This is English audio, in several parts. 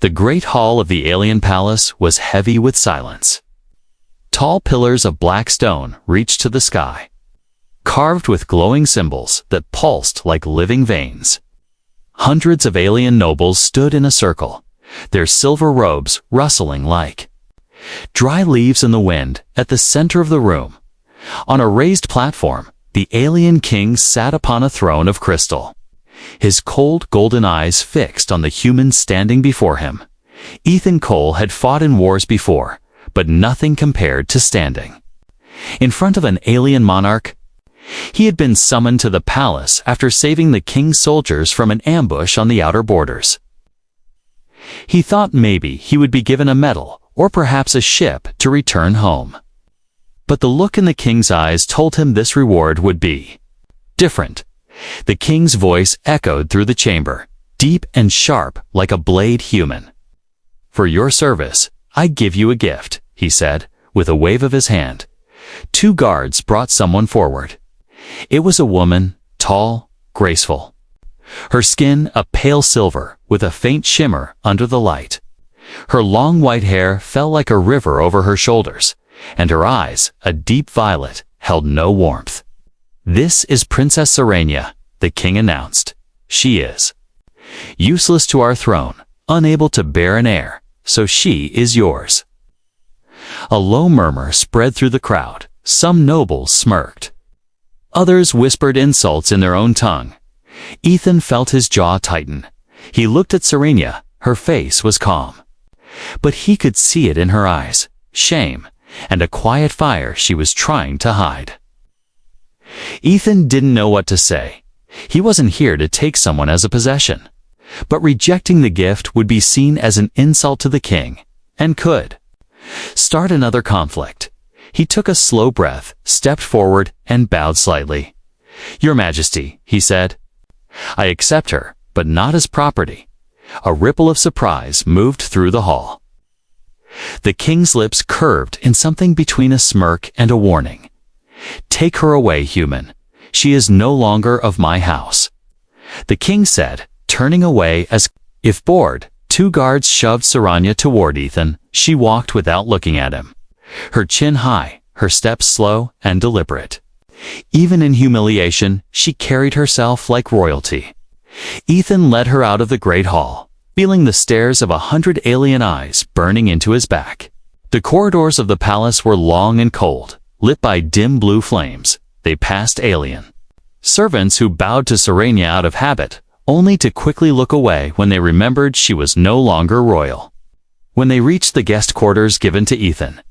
The great hall of the alien palace was heavy with silence. Tall pillars of black stone reached to the sky, carved with glowing symbols that pulsed like living veins. Hundreds of alien nobles stood in a circle, their silver robes rustling like dry leaves in the wind. At the center of the room, on a raised platform, the alien king sat upon a throne of crystal, his cold golden eyes fixed on the humans standing before him. Ethan Cole had fought in wars before, but nothing compared to standing in front of an alien monarch. He had been summoned to the palace after saving the king's soldiers from an ambush on the outer borders. He thought maybe he would be given a medal or perhaps a ship to return home. But the look in the king's eyes told him this reward would be different. The king's voice echoed through the chamber, deep and sharp like a blade human. "For your service, I give you a gift," he said, with a wave of his hand. 2 guards brought someone forward. It was a woman, tall, graceful. Her skin a pale silver with a faint shimmer under the light. Her long white hair fell like a river over her shoulders, and her eyes, a deep violet, held no warmth. "This is Princess Serenia," the king announced. "She is useless to our throne, unable to bear an heir, so she is yours." A low murmur spread through the crowd. Some nobles smirked. Others whispered insults in their own tongue. Ethan felt his jaw tighten. He looked at Serenia. Her face was calm, but he could see it in her eyes, shame, and a quiet fire she was trying to hide. Ethan didn't know what to say. He wasn't here to take someone as a possession, but rejecting the gift would be seen as an insult to the king, and could start another conflict. He took a slow breath, stepped forward, and bowed slightly. "Your Majesty," he said, "I accept her, but not as property." A ripple of surprise moved through the hall. The king's lips curved in something between a smirk and a warning. "Take her away, human. She is no longer of my house," the king said, turning away as if bored. 2 guards shoved Serenia toward Ethan. She walked without looking at him, her chin high, her steps slow and deliberate. Even in humiliation, she carried herself like royalty. Ethan led her out of the great hall, feeling the stares of 100 alien eyes burning into his back. The corridors of the palace were long and cold, lit by dim blue flames. They passed alien servants who bowed to Serenia out of habit, only to quickly look away when they remembered she was no longer royal. When they reached the guest quarters given to Ethan,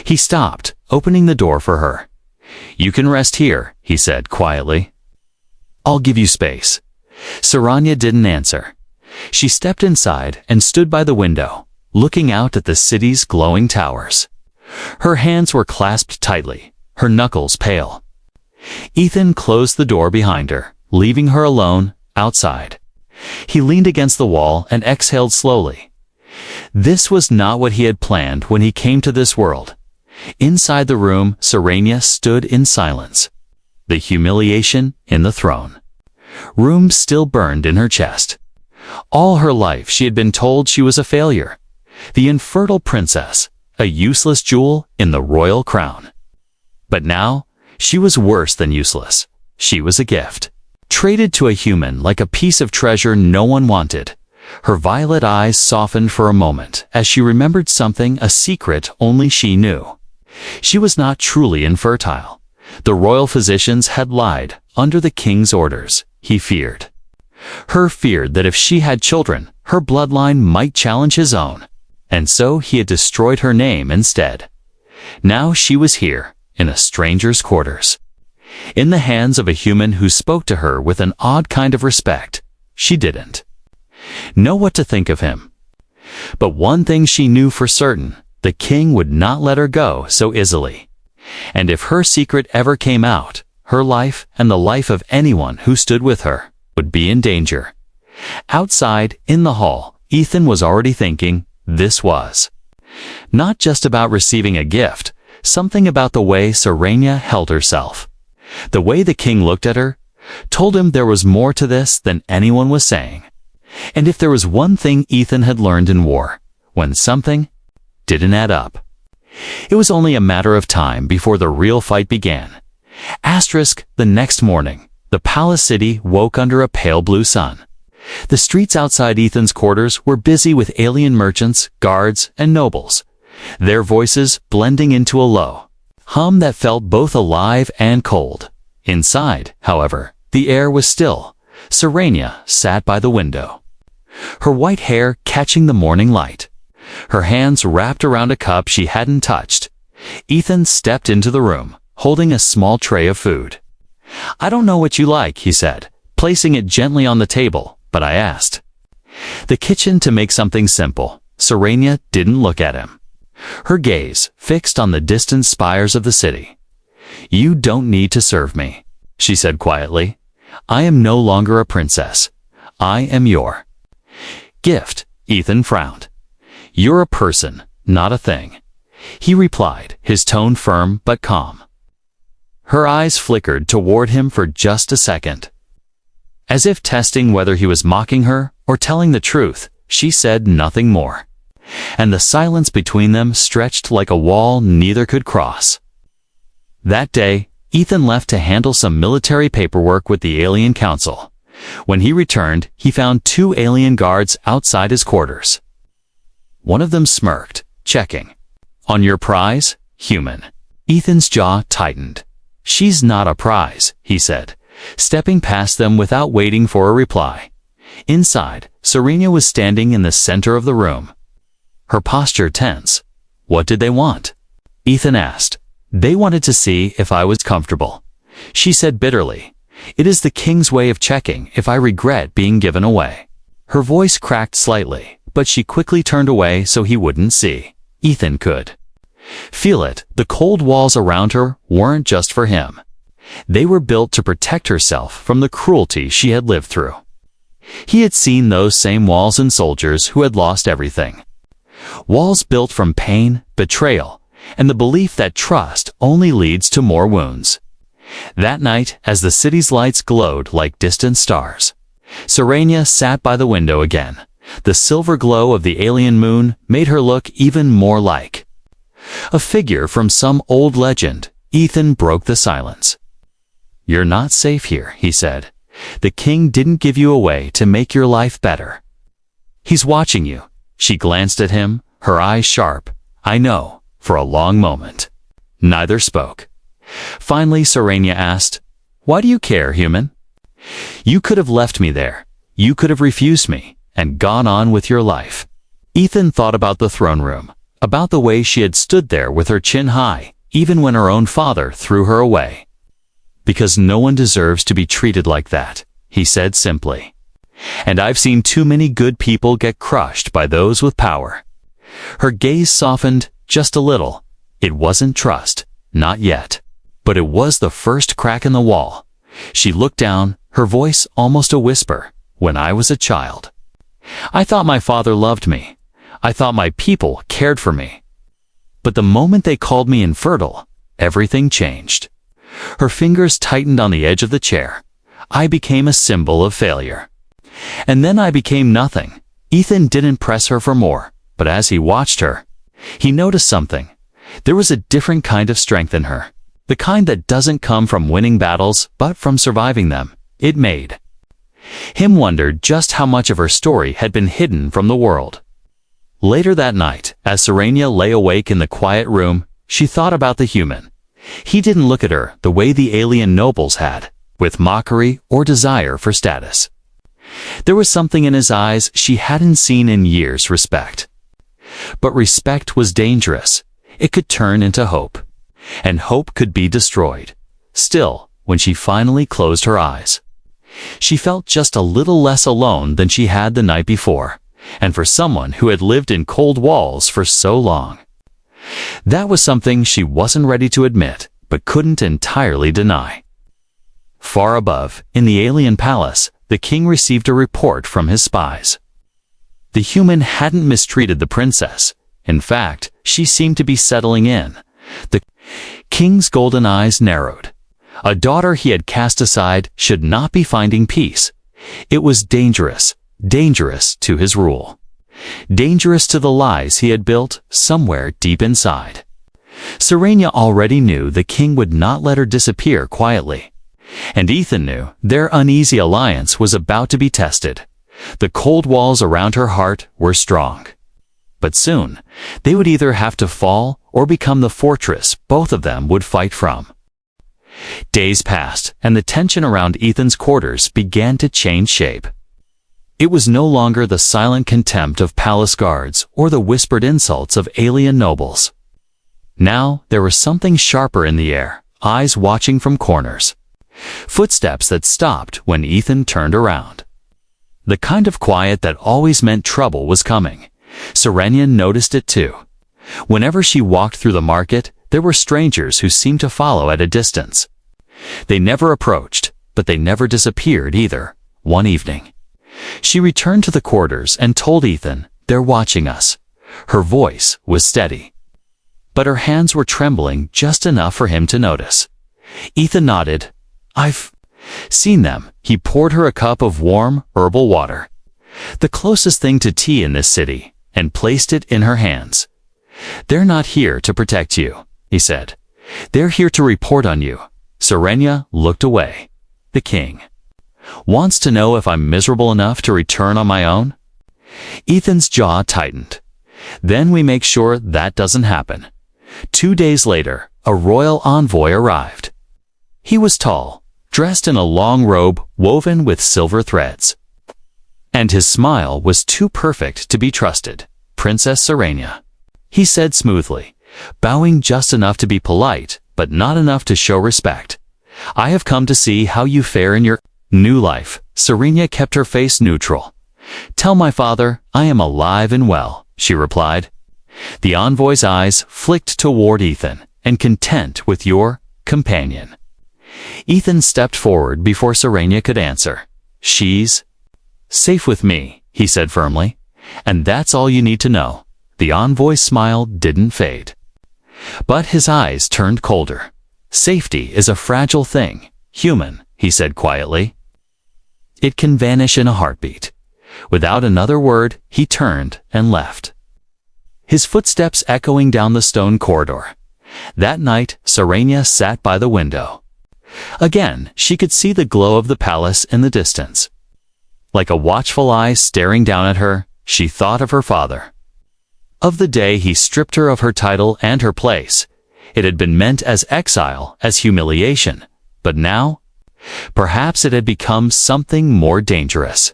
he stopped, opening the door for her. "You can rest here," he said quietly. "I'll give you space." Serenia didn't answer. She stepped inside and stood by the window, looking out at the city's glowing towers. Her hands were clasped tightly, her knuckles pale. Ethan closed the door behind her, leaving her alone outside. He leaned against the wall and exhaled slowly. This was not what he had planned when he came to this world. Inside the room, Serenia stood in silence. The humiliation in the throne room still burned in her chest. All her life she had been told she was a failure, the infertile princess, a useless jewel in the royal crown. But now, she was worse than useless. She was a gift, traded to a human like a piece of treasure no one wanted. Her violet eyes softened for a moment as she remembered something, a secret only she knew. She was not truly infertile. The royal physicians had lied under the king's orders, he feared. Her feared that if she had children, her bloodline might challenge his own, and so he had destroyed her name instead. Now she was here, in a stranger's quarters, in the hands of a human who spoke to her with an odd kind of respect. She didn't know what to think of him. But one thing she knew for certain, the king would not let her go so easily. And if her secret ever came out, her life and the life of anyone who stood with her would be in danger. Outside, in the hall, Ethan was already thinking, this was not just about receiving a gift, something about the way Serenia held herself. The way the king looked at her told him there was more to this than anyone was saying. And if there was one thing Ethan had learned in war, when something didn't add up, it was only a matter of time before the real fight began. The next morning, the palace city woke under a pale blue sun. The streets outside Ethan's quarters were busy with alien merchants, guards, and nobles, their voices blending into a low hum that felt both alive and cold. Inside, however, the air was still. Serenia sat by the window, her white hair catching the morning light, her hands wrapped around a cup she hadn't touched. Ethan stepped into the room, holding a small tray of food. "I don't know what you like," he said, placing it gently on the table, "but I asked." The kitchen to make something simple. Serenia didn't look at him, her gaze fixed on the distant spires of the city. "You don't need to serve me," she said quietly. "I am no longer a princess. I am your gift." Ethan frowned. "You're a person, not a thing," he replied, his tone firm but calm. Her eyes flickered toward him for just a second. As if testing whether he was mocking her or telling the truth, she said nothing more. And the silence between them stretched like a wall neither could cross. That day, Ethan left to handle some military paperwork with the Alien Council. When he returned, he found 2 alien guards outside his quarters. One of them smirked, checking. "On your prize, human." Ethan's jaw tightened. "She's not a prize," he said, stepping past them without waiting for a reply. Inside, Serenia was standing in the center of the room, her posture tense. "What did they want?" Ethan asked. "They wanted to see if I was comfortable," she said bitterly. "It is the king's way of checking if I regret being given away." Her voice cracked slightly, but she quickly turned away so he wouldn't see. Ethan could feel it. The cold walls around her weren't just for him. They were built to protect herself from the cruelty she had lived through. He had seen those same walls in soldiers who had lost everything. Walls built from pain, betrayal, and the belief that trust only leads to more wounds. That night, as the city's lights glowed like distant stars, Serenia sat by the window again. The silver glow of the alien moon made her look even more like a figure from some old legend. Ethan broke the silence. "You're not safe here," he said. "The king didn't give you away to make your life better. He's watching you." She glanced at him, her eyes sharp. "I know." For a long moment, neither spoke. Finally, Serenia asked, "Why do you care, human? You could have left me there. You could have refused me and gone on with your life." Ethan thought about the throne room, about the way she had stood there with her chin high, even when her own father threw her away. "Because no one deserves to be treated like that," he said simply. "And I've seen too many good people get crushed by those with power." Her gaze softened just a little. It wasn't trust, not yet. But it was the first crack in the wall. She looked down, her voice almost a whisper. "When I was a child, I thought my father loved me. I thought my people cared for me. But the moment they called me infertile, everything changed." Her fingers tightened on the edge of the chair. "I became a symbol of failure. And then I became nothing." Ethan didn't press her for more, but as he watched her, he noticed something. There was a different kind of strength in her. The kind that doesn't come from winning battles, but from surviving them. It made him wonder just how much of her story had been hidden from the world. Later that night, as Serenia lay awake in the quiet room, she thought about the human. He didn't look at her the way the alien nobles had, with mockery or desire for status. There was something in his eyes she hadn't seen in years. Respect. But respect was dangerous. It could turn into hope. And hope could be destroyed. Still, when she finally closed her eyes, she felt just a little less alone than she had the night before, and for someone who had lived in cold walls for so long. That was something she wasn't ready to admit, but couldn't entirely deny. Far above, in the alien palace, the king received a report from his spies. The human hadn't mistreated the princess. In fact, she seemed to be settling in. The king's golden eyes narrowed. A daughter he had cast aside should not be finding peace. It was dangerous, dangerous to his rule. Dangerous to the lies he had built somewhere deep inside. Serenia already knew the king would not let her disappear quietly. And Ethan knew their uneasy alliance was about to be tested. The cold walls around her heart were strong. But soon, they would either have to fall or become the fortress both of them would fight from. Days passed, and the tension around Ethan's quarters began to change shape. It was no longer the silent contempt of palace guards or the whispered insults of alien nobles. Now there was something sharper in the air, eyes watching from corners. Footsteps that stopped when Ethan turned around. The kind of quiet that always meant trouble was coming. Serenia noticed it too. Whenever she walked through the market, there were strangers who seemed to follow at a distance. They never approached, but they never disappeared either. One evening, she returned to the quarters and told Ethan, "They're watching us." Her voice was steady, but her hands were trembling just enough for him to notice. Ethan nodded. "I've seen them." He poured her a cup of warm, herbal water, the closest thing to tea in this city, and placed it in her hands. "They're not here to protect you," he said. "They're here to report on you." Serenia looked away. "The king wants to know if I'm miserable enough to return on my own?" Ethan's jaw tightened. "Then we make sure that doesn't happen." 2 days later, a royal envoy arrived. He was tall, dressed in a long robe woven with silver threads. And his smile was too perfect to be trusted. "Princess Serenia," he said smoothly, bowing just enough to be polite, but not enough to show respect. "I have come to see how you fare in your new life." Serenia kept her face neutral. "Tell my father I am alive and well," she replied. The envoy's eyes flicked toward Ethan, "and content with your companion." Ethan stepped forward before Serenia could answer. "She's safe with me," he said firmly. "And that's all you need to know." The envoy's smile didn't fade, but his eyes turned colder. "Safety is a fragile thing, human," he said quietly. "It can vanish in a heartbeat." Without another word, he turned and left, his footsteps echoing down the stone corridor. That night, Serenia sat by the window. Again, she could see the glow of the palace in the distance. Like a watchful eye staring down at her, she thought of her father. Of the day he stripped her of her title and her place. It had been meant as exile, as humiliation. But now, perhaps it had become something more dangerous.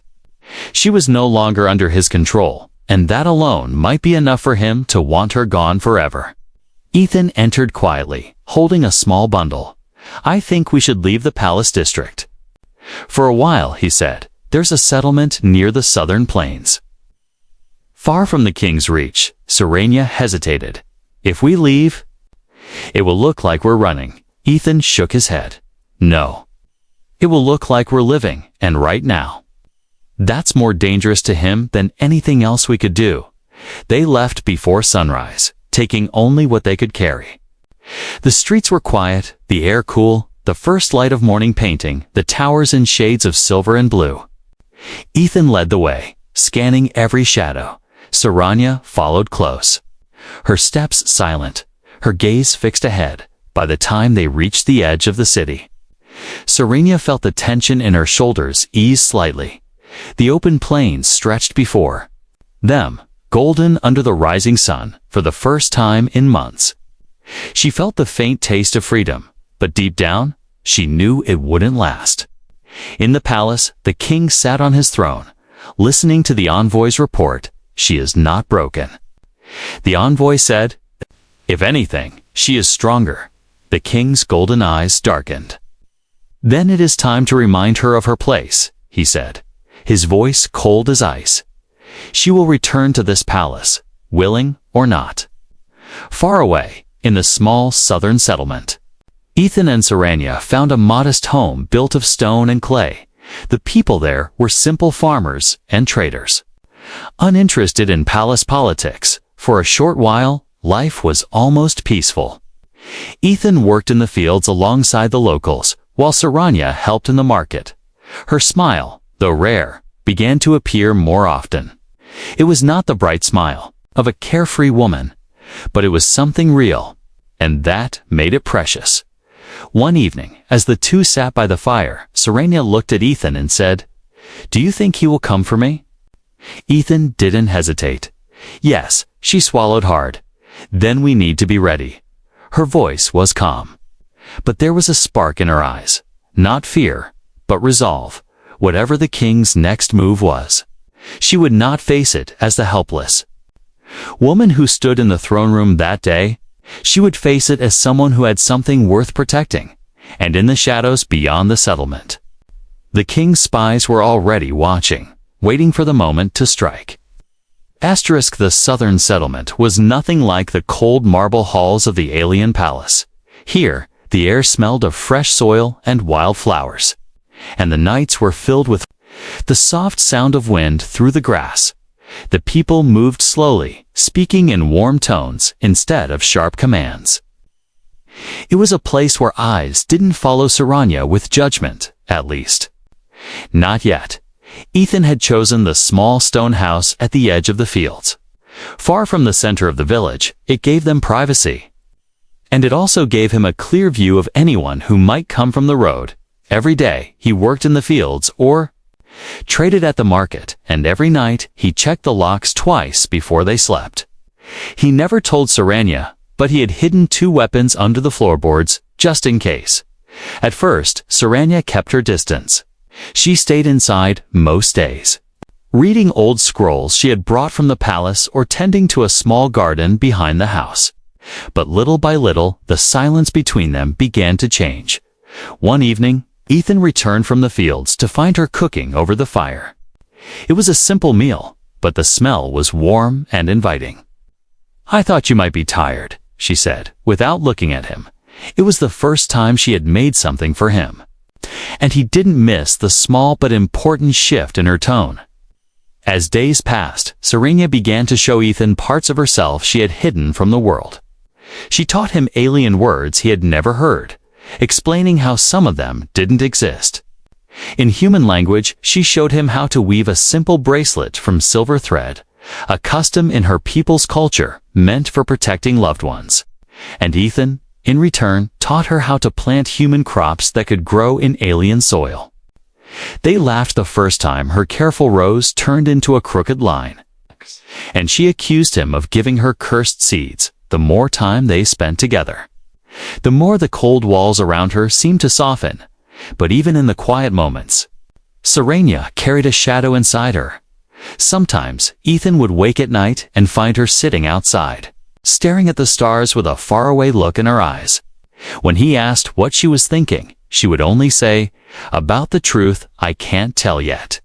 She was no longer under his control, and that alone might be enough for him to want her gone forever. Ethan entered quietly, holding a small bundle. "I think we should leave the palace district." "For a while," he said. "There's a settlement near the southern plains, far from the king's reach." Serenia hesitated. "If we leave, it will look like we're running." Ethan shook his head. "No. It will look like we're living, and right now. That's more dangerous to him than anything else we could do." They left before sunrise, taking only what they could carry. The streets were quiet, the air cool, the first light of morning painting the towers in shades of silver and blue. Ethan led the way, scanning every shadow. Serenia followed close, her steps silent, her gaze fixed ahead. By the time they reached the edge of the city, Serenia felt the tension in her shoulders ease slightly. The open plains stretched before them, golden under the rising sun, for the first time in months. She felt the faint taste of freedom, but deep down, she knew it wouldn't last. In the palace, the king sat on his throne, listening to the envoy's report. "She is not broken." The envoy said, "If anything, she is stronger." The king's golden eyes darkened. "Then it is time to remind her of her place," he said, his voice cold as ice. "She will return to this palace, willing or not." Far away, in the small southern settlement, Ethan and Serenia found a modest home built of stone and clay. The people there were simple farmers and traders, uninterested in palace politics. For a short while, life was almost peaceful. Ethan worked in the fields alongside the locals, while Serenia helped in the market. Her smile, though rare, began to appear more often. It was not the bright smile of a carefree woman, but it was something real, and that made it precious. One evening, as the two sat by the fire, Serenia looked at Ethan and said, "Do you think he will come for me?" Ethan didn't hesitate. "Yes," she swallowed hard. "Then we need to be ready." Her voice was calm, but there was a spark in her eyes. Not fear, but resolve. Whatever the king's next move was, she would not face it as the helpless woman who stood in the throne room that day. She would face it as someone who had something worth protecting, and in the shadows beyond the settlement. The king's spies were already watching, waiting for the moment to strike. The southern settlement was nothing like the cold marble halls of the alien palace. Here, the air smelled of fresh soil and wild flowers, and the nights were filled with the soft sound of wind through the grass. The people moved slowly, speaking in warm tones instead of sharp commands. It was a place where eyes didn't follow Serenia with judgment, at least. Not yet. Ethan had chosen the small stone house at the edge of the fields. Far from the center of the village, it gave them privacy. And it also gave him a clear view of anyone who might come from the road. Every day, he worked in the fields or traded at the market, and every night he checked the locks twice before they slept. He never told Serenia, but he had hidden 2 weapons under the floorboards, just in case. At first, Serenia kept her distance. She stayed inside most days, reading old scrolls she had brought from the palace or tending to a small garden behind the house. But little by little, the silence between them began to change. One evening, Ethan returned from the fields to find her cooking over the fire. It was a simple meal, but the smell was warm and inviting. "I thought you might be tired," she said, without looking at him. It was the first time she had made something for him, and he didn't miss the small but important shift in her tone. As days passed, Serenia began to show Ethan parts of herself she had hidden from the world. She taught him alien words he had never heard, explaining how some of them didn't exist. In human language, she showed him how to weave a simple bracelet from silver thread, a custom in her people's culture meant for protecting loved ones. And Ethan, in return, taught her how to plant human crops that could grow in alien soil. They laughed the first time her careful rose turned into a crooked line, and she accused him of giving her cursed seeds. The more time they spent together, the more the cold walls around her seemed to soften. But even in the quiet moments, Serenia carried a shadow inside her. Sometimes Ethan would wake at night and find her sitting outside, staring at the stars with a faraway look in her eyes. When he asked what she was thinking, she would only say, "About the truth, I can't tell yet."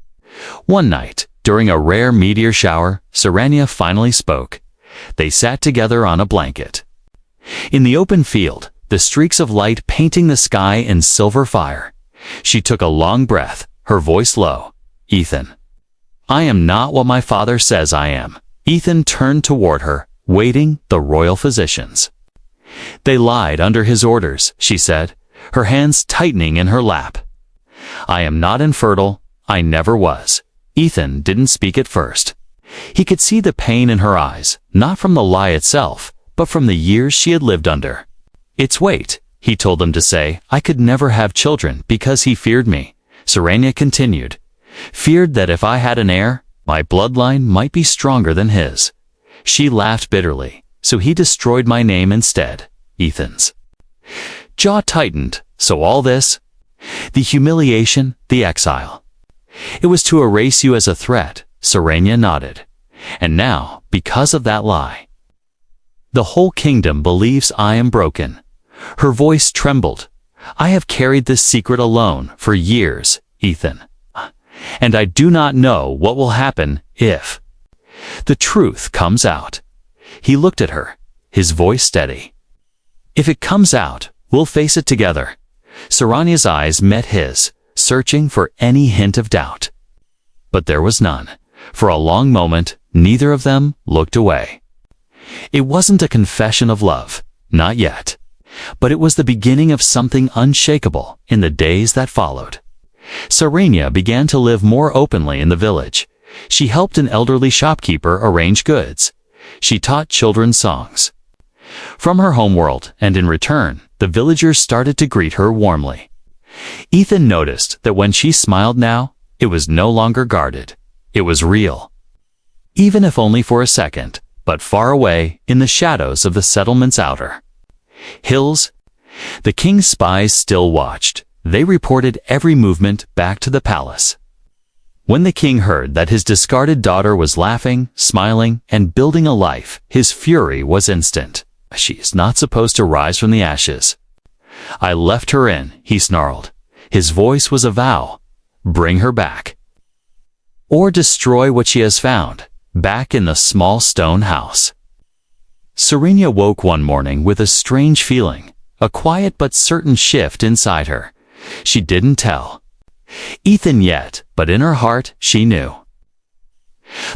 One night, during a rare meteor shower, Serenia finally spoke. They sat together on a blanket. In the open field, the streaks of light painting the sky in silver fire. She took a long breath, her voice low. "Ethan, I am not what my father says I am." Ethan turned toward her, waiting the royal physicians. "They lied under his orders," she said, her hands tightening in her lap. "I am not infertile. I never was." Ethan didn't speak at first. He could see the pain in her eyes, not from the lie itself, but from the years she had lived under. "It's weight," he told them to say. "I could never have children because he feared me." Serenia continued, "Feared that if I had an heir, my bloodline might be stronger than his." She laughed bitterly. "So he destroyed my name instead." Ethan's jaw tightened. "So all this? The humiliation, the exile. It was to erase you as a threat." Serenia nodded. "And now, because of that lie, the whole kingdom believes I am broken." Her voice trembled. "I have carried this secret alone for years, Ethan. And I do not know what will happen if the truth comes out." He looked at her, his voice steady. "If it comes out, we'll face it together." Serenia's eyes met his, searching for any hint of doubt. But there was none. For a long moment, neither of them looked away. It wasn't a confession of love, not yet. But it was the beginning of something unshakable in the days that followed. Serenia began to live more openly in the village. She helped an elderly shopkeeper arrange goods. She taught children songs from her homeworld, and in return, the villagers started to greet her warmly. Ethan noticed that when she smiled now, it was no longer guarded. It was real. Even if only for a second, but far away in the shadows of the settlement's outer hills. The king's spies still watched. They reported every movement back to the palace. When the king heard that his discarded daughter was laughing, smiling, and building a life, his fury was instant. She is not supposed to rise from the ashes. I left her in, he snarled. His voice was a vow. Bring her back. Or destroy what she has found, back in the small stone house. Serenia woke one morning with a strange feeling, a quiet but certain shift inside her. She didn't tell Ethan yet, but in her heart she knew.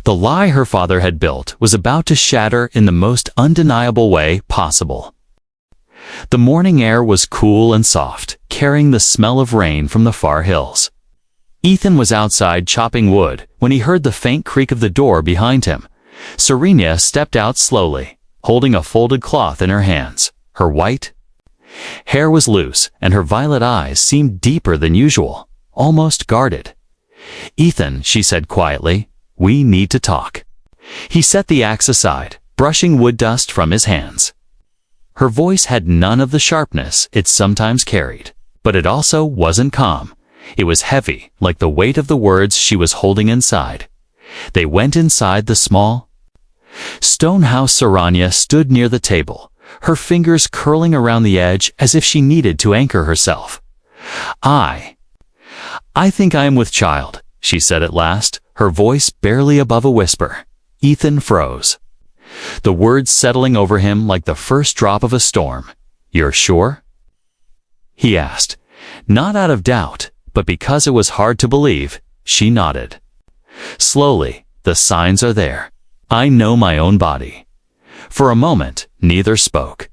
The lie her father had built was about to shatter in the most undeniable way possible. The morning air was cool and soft, carrying the smell of rain from the far hills. Ethan was outside chopping wood when he heard the faint creak of the door behind him. Serenia stepped out slowly, holding a folded cloth in her hands. Her white hair was loose, and her violet eyes seemed deeper than usual, almost guarded. "Ethan," she said quietly, "we need to talk." He set the axe aside, brushing wood dust from his hands. Her voice had none of the sharpness it sometimes carried, but it also wasn't calm. It was heavy, like the weight of the words she was holding inside. They went inside the small stone house. Serenia stood near the table, her fingers curling around the edge as if she needed to anchor herself. I think I am with child," she said at last, her voice barely above a whisper. Ethan froze, the words settling over him like the first drop of a storm. "You're sure?" he asked, not out of doubt, but because it was hard to believe. She nodded. Slowly, "The signs are there. I know my own body." For a moment, neither spoke.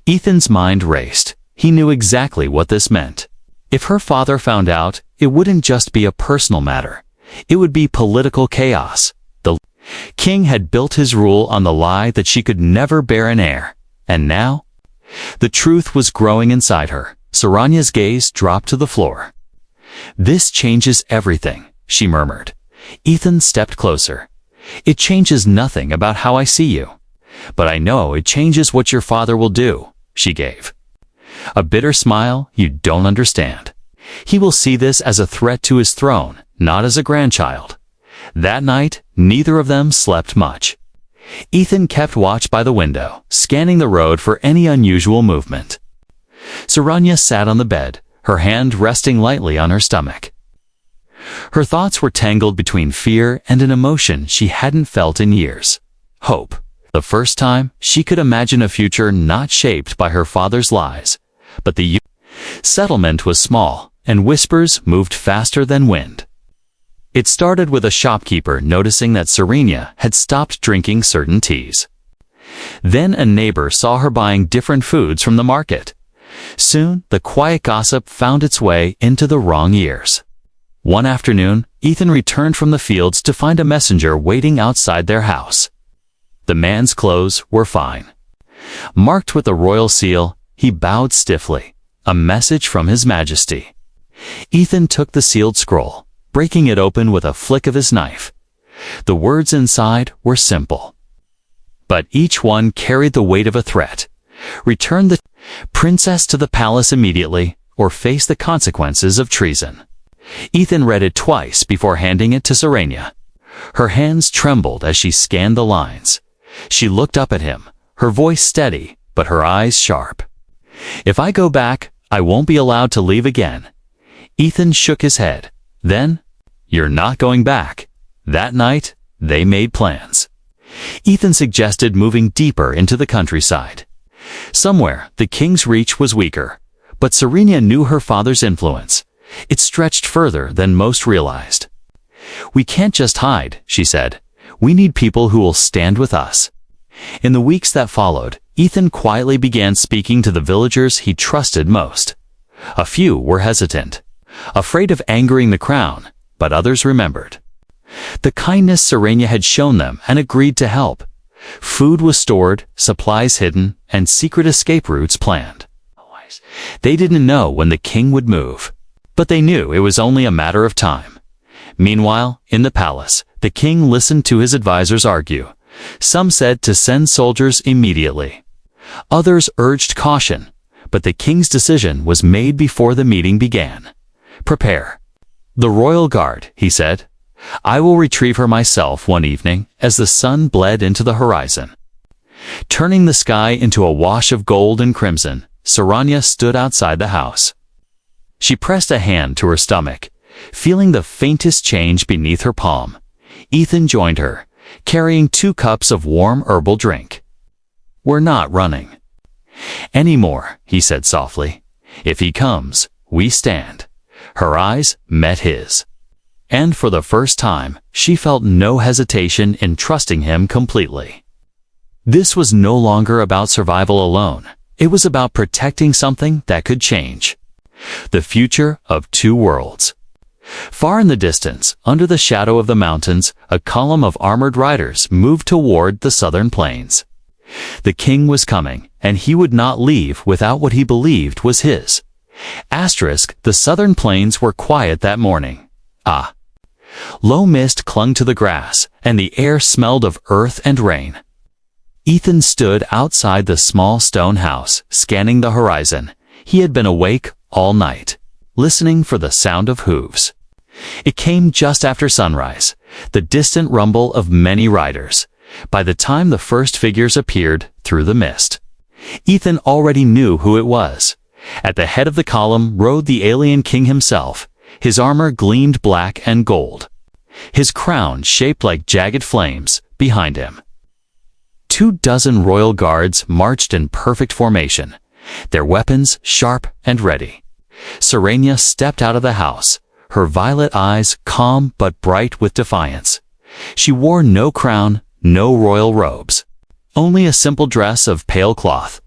Ethan's mind raced. He knew exactly what this meant. If her father found out, it wouldn't just be a personal matter. It would be political chaos. The king had built his rule on the lie that she could never bear an heir. And now? The truth was growing inside her. Serenia's gaze dropped to the floor. "This changes everything," she murmured. Ethan stepped closer. "It changes nothing about how I see you. But I know it changes what your father will do," she gave a bitter smile. "You don't understand. He will see this as a threat to his throne, not as a grandchild." That night, neither of them slept much. Ethan kept watch by the window, scanning the road for any unusual movement. Serenia sat on the bed, her hand resting lightly on her stomach. Her thoughts were tangled between fear and an emotion she hadn't felt in years. Hope. The first time, she could imagine a future not shaped by her father's lies. But the settlement was small, and whispers moved faster than wind. It started with a shopkeeper noticing that Serenia had stopped drinking certain teas. Then a neighbor saw her buying different foods from the market. Soon, the quiet gossip found its way into the wrong ears. One afternoon, Ethan returned from the fields to find a messenger waiting outside their house. The man's clothes were fine. Marked with a royal seal, he bowed stiffly. A message from His Majesty. Ethan took the sealed scroll, breaking it open with a flick of his knife. The words inside were simple, but each one carried the weight of a threat. Return the princess to the palace immediately, or face the consequences of treason. Ethan read it twice before handing it to Serenia. Her hands trembled as she scanned the lines. She looked up at him, her voice steady, but her eyes sharp. "If I go back, I won't be allowed to leave again." Ethan shook his head. Then, "You're not going back." That night, they made plans. Ethan suggested moving deeper into the countryside. Somewhere, the king's reach was weaker, but Serenia knew her father's influence. It stretched further than most realized. "We can't just hide," she said. "We need people who will stand with us." In the weeks that followed, Ethan quietly began speaking to the villagers he trusted most. A few were hesitant. afraid of angering the crown, but others remembered the kindness Serenia had shown them and agreed to help. Food was stored, supplies hidden, and secret escape routes planned. They didn't know when the king would move, but they knew it was only a matter of time. Meanwhile, in the palace, the king listened to his advisors argue. Some said to send soldiers immediately. Others urged caution, but the king's decision was made before the meeting began. Prepare the royal guard, he said. I will retrieve her myself one evening as the sun bled into the horizon. Turning the sky into a wash of gold and crimson, Serenia stood outside the house. She pressed a hand to her stomach, feeling the faintest change beneath her palm. Ethan joined her, carrying 2 cups of warm herbal drink. We're not running anymore, he said softly. If he comes, we stand. Her eyes met his. And for the first time, she felt no hesitation in trusting him completely. This was no longer about survival alone. It was about protecting something that could change. The future of 2 worlds. Far in the distance, under the shadow of the mountains, a column of armored riders moved toward the southern plains. The king was coming, and he would not leave without what he believed was his. The southern plains were quiet that morning. Low mist clung to the grass, and the air smelled of earth and rain. Ethan stood outside the small stone house, scanning the horizon. He had been awake all night, listening for the sound of hooves. It came just after sunrise, the distant rumble of many riders. By the time the first figures appeared through the mist, Ethan already knew who it was. At the head of the column rode the alien king himself. His armor gleamed black and gold, his crown shaped like jagged flames behind him. 24 royal guards marched in perfect formation, their weapons sharp and ready. Serenia stepped out of the house, her violet eyes calm but bright with defiance. She wore no crown, no royal robes, only a simple dress of pale cloth.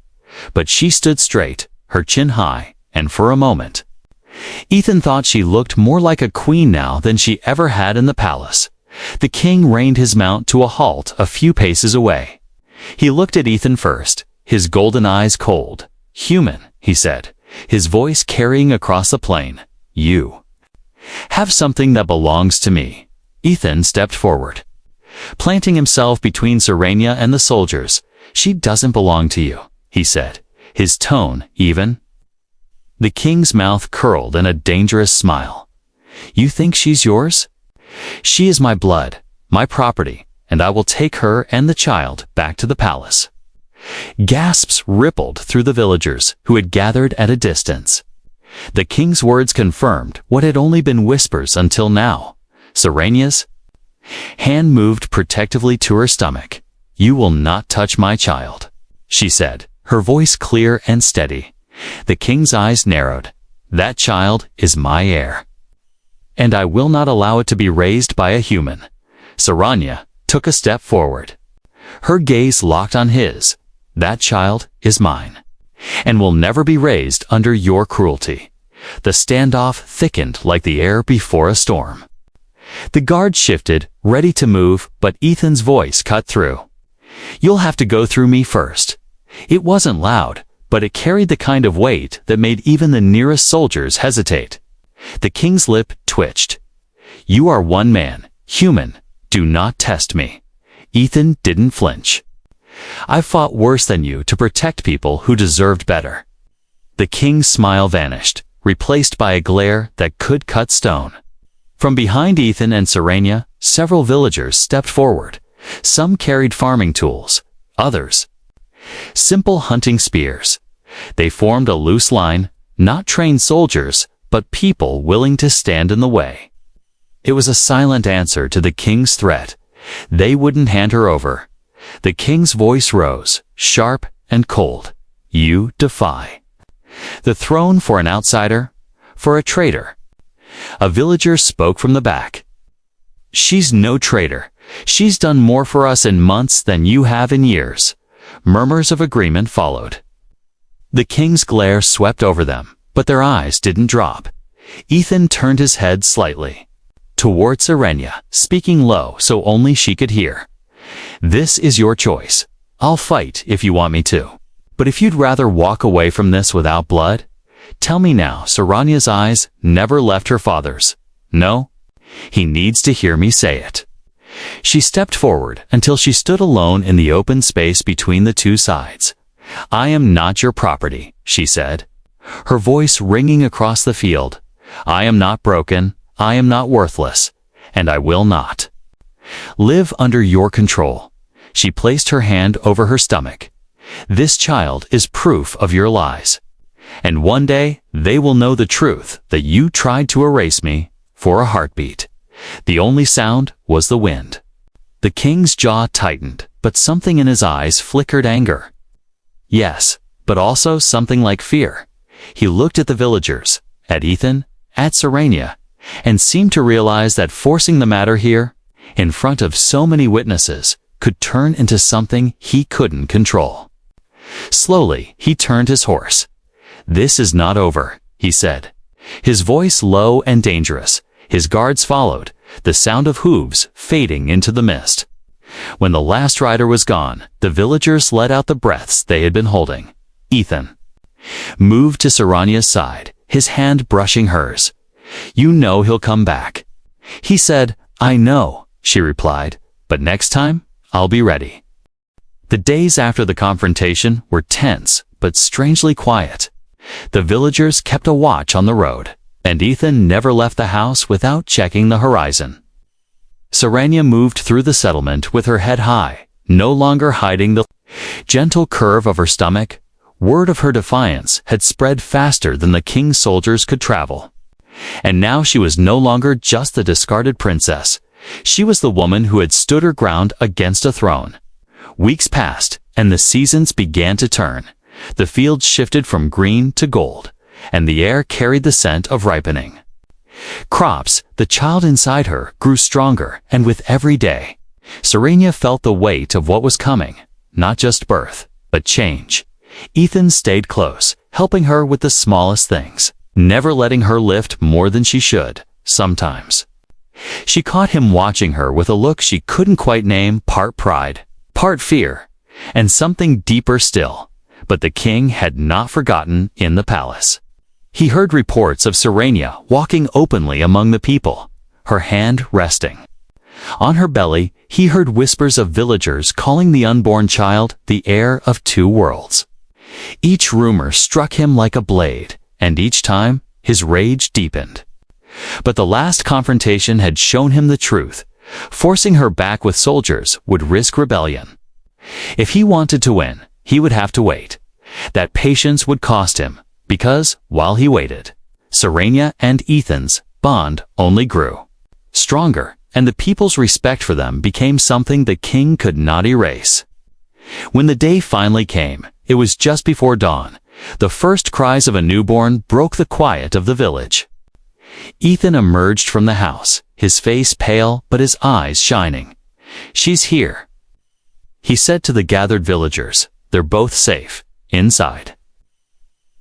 But she stood straight, her chin high, and for a moment, Ethan thought she looked more like a queen now than she ever had in the palace. The king reined his mount to a halt a few paces away. He looked at Ethan first, his golden eyes cold. Human, he said, his voice carrying across the plain. You have something that belongs to me. Ethan stepped forward, planting himself between Serenia and the soldiers. She doesn't belong to you, he said, his tone even. The king's mouth curled in a dangerous smile. You think she's yours? She is my blood, my property, and I will take her and the child back to the palace. Gasps rippled through the villagers who had gathered at a distance. The king's words confirmed what had only been whispers until now. Serenia's hand moved protectively to her stomach. You will not touch my child, she said, her voice clear and steady. The king's eyes narrowed. That child is my heir, and I will not allow it to be raised by a human. Serenia took a step forward, her gaze locked on his. That child is mine, and will never be raised under your cruelty. The standoff thickened like the air before a storm. The guard shifted, ready to move, but Ethan's voice cut through. You'll have to go through me first. It wasn't loud, but it carried the kind of weight that made even the nearest soldiers hesitate. The king's lip twitched. You are one man, human. Do not test me. Ethan didn't flinch. I fought worse than you to protect people who deserved better. The king's smile vanished, replaced by a glare that could cut stone. From behind Ethan and Serenia, several villagers stepped forward. Some carried farming tools, others simple hunting spears. They formed a loose line, not trained soldiers, but people willing to stand in the way. It was a silent answer to the king's threat. They wouldn't hand her over. The king's voice rose, sharp and cold. You defy the throne for an outsider, for a traitor. A villager spoke from the back. She's no traitor. She's done more for us in months than you have in years. Murmurs of agreement followed. The king's glare swept over them, but their eyes didn't drop. Ethan turned his head slightly toward Serenia, speaking low so only she could hear. "This is your choice. I'll fight if you want me to. But if you'd rather walk away from this without blood, tell me now." Serenia's eyes never left her father's. "No, he needs to hear me say it." She stepped forward until she stood alone in the open space between the two sides. "I am not your property," she said, her voice ringing across the field. "I am not broken, I am not worthless, and I will not live under your control." She placed her hand over her stomach. "This child is proof of your lies. And one day they will know the truth that you tried to erase me for a heartbeat." The only sound was the wind. The king's jaw tightened, but something in his eyes flickered anger. Yes, but also something like fear. He looked at the villagers, at Ethan, at Serenia, and seemed to realize that forcing the matter here, in front of so many witnesses, could turn into something he couldn't control. Slowly, he turned his horse. "This is not over," he said, his voice low and dangerous. His guards followed, the sound of hooves fading into the mist. When the last rider was gone, the villagers let out the breaths they had been holding. Ethan moved to Serenia's side, his hand brushing hers. "You know he'll come back." He said, "I know," she replied, "but next time, I'll be ready." The days after the confrontation were tense, but strangely quiet. The villagers kept a watch on the road, and Ethan never left the house without checking the horizon. Serenia moved through the settlement with her head high, no longer hiding the gentle curve of her stomach. Word of her defiance had spread faster than the king's soldiers could travel. And now she was no longer just the discarded princess. She was the woman who had stood her ground against a throne. Weeks passed, and the seasons began to turn. The fields shifted from green to gold, and the air carried the scent of ripening crops. The child inside her grew stronger, and with every day, Serenia felt the weight of what was coming, not just birth, but change. Ethan stayed close, helping her with the smallest things, never letting her lift more than she should. Sometimes she caught him watching her with a look she couldn't quite name, part pride, part fear, and something deeper still. But the king had not forgotten in the palace. He heard reports of Serenia walking openly among the people, her hand resting on her belly. He heard whispers of villagers calling the unborn child the heir of two worlds. Each rumor struck him like a blade, and each time his rage deepened. But the last confrontation had shown him the truth. Forcing her back with soldiers would risk rebellion. If he wanted to win, he would have to wait. That patience would cost him, because, while he waited, Serenia and Ethan's bond only grew stronger, and the people's respect for them became something the king could not erase. When the day finally came, it was just before dawn. The first cries of a newborn broke the quiet of the village. Ethan emerged from the house, his face pale but his eyes shining. "She's here," he said to the gathered villagers. "They're both safe inside."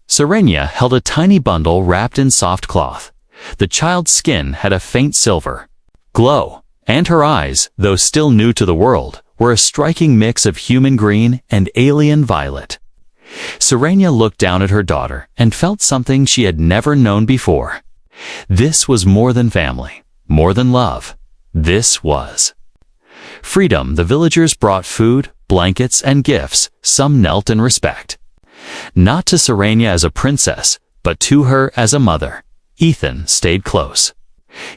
Serenia held a tiny bundle wrapped in soft cloth. The child's skin had a faint silver glow, and her eyes, though still new to the world, were a striking mix of human green and alien violet. Serenia looked down at her daughter and felt something she had never known before. This was more than family, more than love. This was freedom. The villagers brought food, blankets, and gifts. Some knelt in respect, not to Serenia as a princess, but to her as a mother. Ethan stayed close,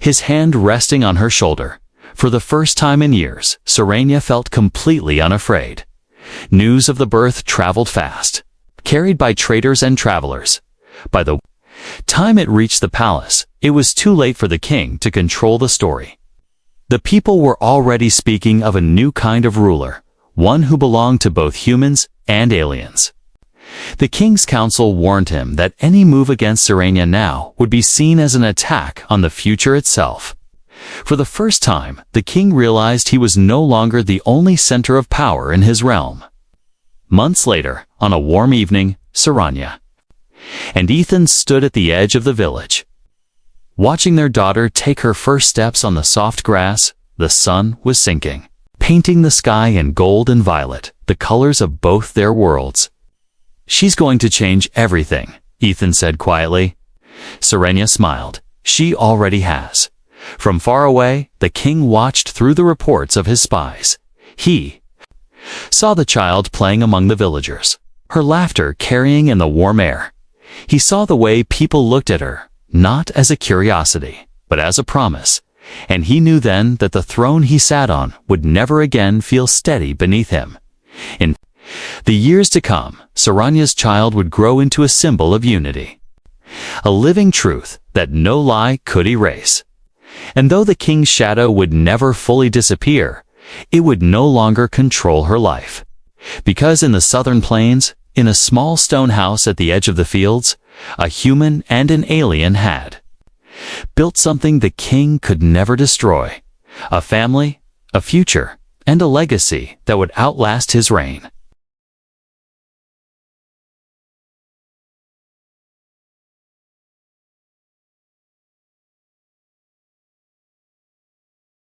his hand resting on her shoulder. For the first time in years, Serenia felt completely unafraid. News of the birth traveled fast, carried by traders and travelers. By the time it reached the palace, it was too late for the king to control the story. The people were already speaking of a new kind of ruler, one who belonged to both humans and aliens. The king's council warned him that any move against Serenia now would be seen as an attack on the future itself. For the first time, the king realized he was no longer the only center of power in his realm. Months later, on a warm evening, Serenia and Ethan stood at the edge of the village. Watching their daughter take her first steps on the soft grass, the sun was sinking, painting the sky in gold and violet, the colors of both their worlds. "She's going to change everything," Ethan said quietly. Serenia smiled. "She already has." From far away, the king watched through the reports of his spies. He saw the child playing among the villagers, her laughter carrying in the warm air. He saw the way people looked at her, not as a curiosity, but as a promise, and he knew then that the throne he sat on would never again feel steady beneath him. In the years to come, Serenia's child would grow into a symbol of unity, a living truth that no lie could erase. And though the king's shadow would never fully disappear, it would no longer control her life. Because in the southern plains, in a small stone house at the edge of the fields, a human and an alien had built something the king could never destroy, a family, a future, and a legacy that would outlast his reign.